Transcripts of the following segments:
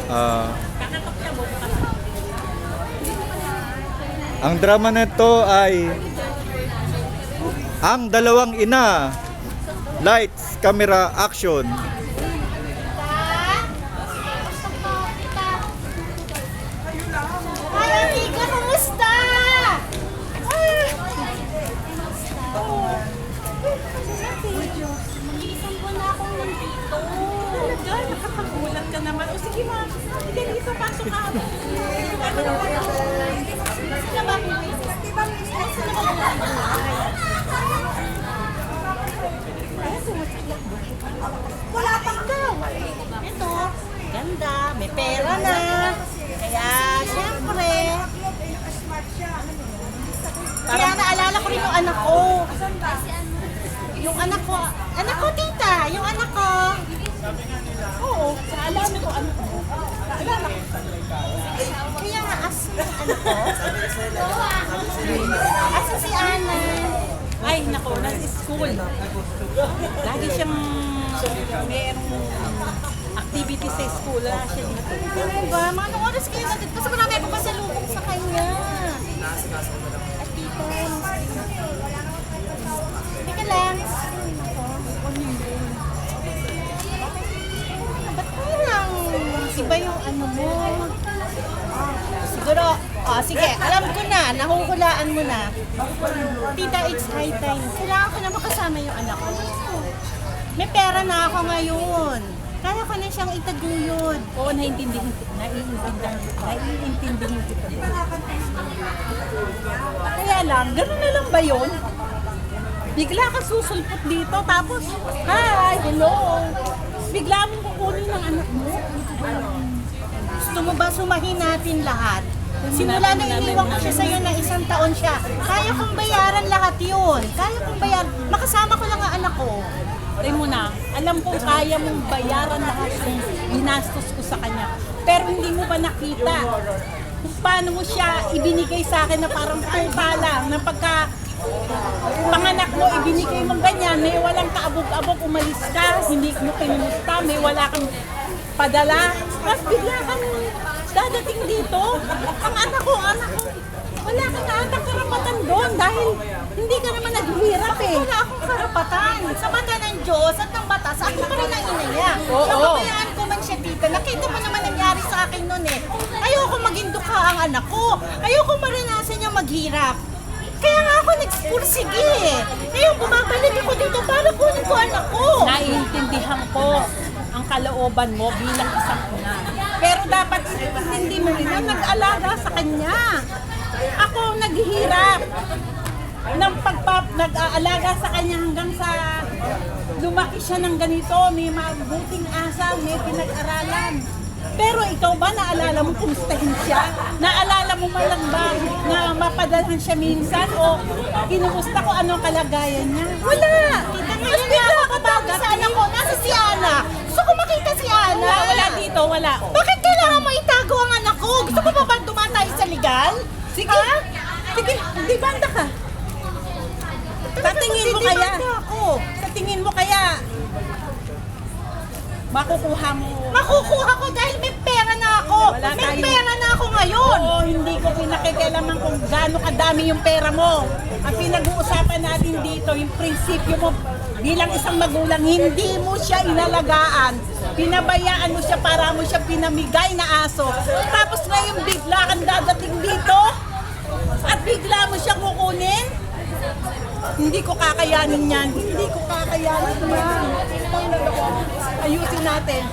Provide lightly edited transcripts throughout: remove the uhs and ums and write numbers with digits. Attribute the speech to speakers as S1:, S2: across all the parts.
S1: Ah, ang drama nito ay ang dalawang ina. Lights, camera, action.
S2: Hi, amiga, kumusta? Mag-iisang buwan na akong nandito.
S3: Talaga, nakakagulat ka naman. O sige ma, hindi dito, pasok ka.
S2: Sila ba? Sila ba? Wala pang daw. Ito, ganda, may pera na. Kaya, syempre. Kaya naalala ko rin yung anak ko. Yung anak ko tita, yung anak ko. Oo, naalala ko anak ko. Naalala ko. Kaya nga, aso yung anak ko. Aso si Ana.
S3: Ay, nako, nasa school. Lagi siyang merong activity sa school. Wala siya dito.
S2: Ano ba? Mga anong oras kayo natin? Kasi marami akong pasalubong sa kanya. At dito. Teka lang. Ba't parang iba yung ano mo? Siguro, sige, alam ko na, nahuhulaan mo na. Tita, it's high time. Kailangan ko na makasama yung anak ko. May pera na ako ngayon. Kaya ko na siyang itaguyod.
S3: Oo, naiintindihan kita. Kaya lang, gano'n na lang ba yun? Bigla ka susulpot dito, tapos, hi, hello. Bigla mong kukunin ng anak mo.
S2: Gusto mo ba sumahin natin lahat? Simula na iniwan ko siya sa'yo na 1 taon siya. Kaya kong bayaran lahat yun. Kaya kong bayaran. Makasama ko lang ang anak ko.
S3: Ray mo na, alam kong kaya mong bayaran lahat ng ginastos ko sa kanya. Pero hindi mo ba nakita kung paano mo siya ibinigay sa akin na parang tuta lang, na pagka panganak mo, ibinigay mo ganyan, may walang kaabog-abog, umalis ka, hindi mo kinumusta, may wala kang padala. Tapos bigla kang dadating dito, ang anak ko, wala kang atang karapatan doon dahil hindi ka naman naghihirap eh.
S2: Wala akong karapatan. Sa mata ng Diyos at ng batas, ako pa rin ang ina niya.
S3: Oo.
S2: Napabayaan ko man siya, tita. Nakita mo naman nangyari sa akin noon eh. Ayoko maging dukha ang anak ko. Ayoko maranasan niya maghirap. Kaya nga ako nagpursige eh. Ngayon bumabalik ako dito para kunin ko anak ko.
S3: Naiintindihan ko ang kalooban mo bilang isang ina. Pero dapat hindi mo rin na nag-alaga sa kanya. Ako naghihirap ng nag-aalaga sa kanya hanggang sa lumaki siya ng ganito, may mabuting asal, may pinag-aralan. Pero ikaw ba, naalala mo kumustahin siya? Naalala mo man lang ba na mapadalhan siya minsan o kinumusta ko anong kalagayan niya? Wala!
S2: Tita, ngayon nga ako kapagod sa anak ko. Nasa si Ana. Gusto ko makita si Ana.
S3: Wala dito, wala.
S2: Bakit kailangan mo itago ang anak ko? Gusto mo pa ba tumatay sa legal?
S3: Sige, sige, di banda ka. Sa tingin mo kaya, sa tingin mo kaya, makukuha mo.
S2: Makukuha ko dahil may pera na ako.
S3: Wala
S2: May
S3: tayo.
S2: pera na ako ngayon.
S3: Oo, hindi ko pinakikialaman kung gaano kadami yung pera mo. Ang pinag-uusapan natin dito, yung prinsipyo mo bilang isang magulang, hindi mo siya inalagaan. Pinabayaan mo siya para mo siya pinamigay na aso. Tapos ngayon bigla kang dadating dito at bigla mo siyang kukunin. Hindi ko kakayanin yan. Hindi ko kakayanin yan. Ayusin natin.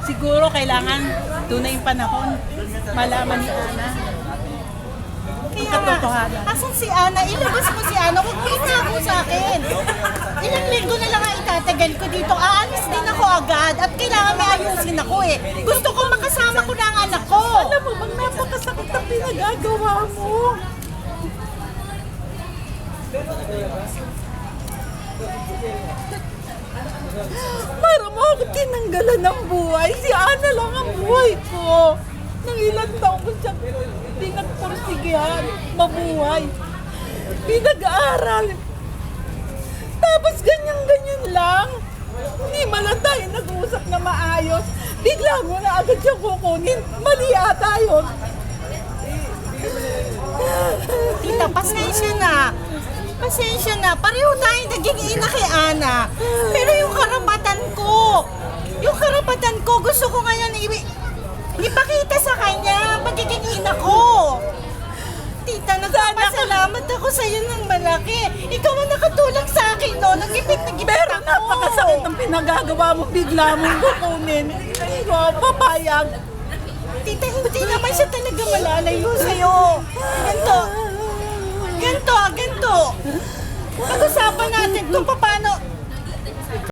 S3: Siguro kailangan tunay yung panahon. Malaman ni Ana.
S2: Kaya
S3: Ang katotohanan.
S2: asan si Ana? Ilabas mo si Ana. Huwag mo itago sa akin. Ilang linggo na lang ang itatagal ko dito. Aalis din ako agad at kailangan may ayusin ako eh. Gusto ko makasama ko na ang anak ko.
S3: Alam mo, bang napakasakit ang pinagagawa mo. Para mo ako tinanggalan ng buhay. Si Ana lang ang buhay ko. Nang ilang taon ko siya pinagpursigihan, mabuhay. Pinag-aaral. Tapos ganyan-ganyan lang. Hindi man lang tayo nag-uusap na maayos. Bigla mo na agad siyang kukunin. Mali ata yun.
S2: Tita, pasensya na. Pasensya na. Pareho tayo naging ina kay Ana. Pero yung karapatan ko, gusto ko ngayon ipakita sa kanya pagiging ina ko. Tita, nagpapasalamat ako sa iyo ng malaki. Ikaw ang nakatulong sa akin, no? Nagipit
S3: Pero
S2: ako.
S3: napakasakit ang pinagagawa mo. Bigla mong kukunin. Hindi ko papayag.
S2: Tita, hindi naman siya talaga malalayo sa'yo. Ganto. Pag-usapan natin kung paano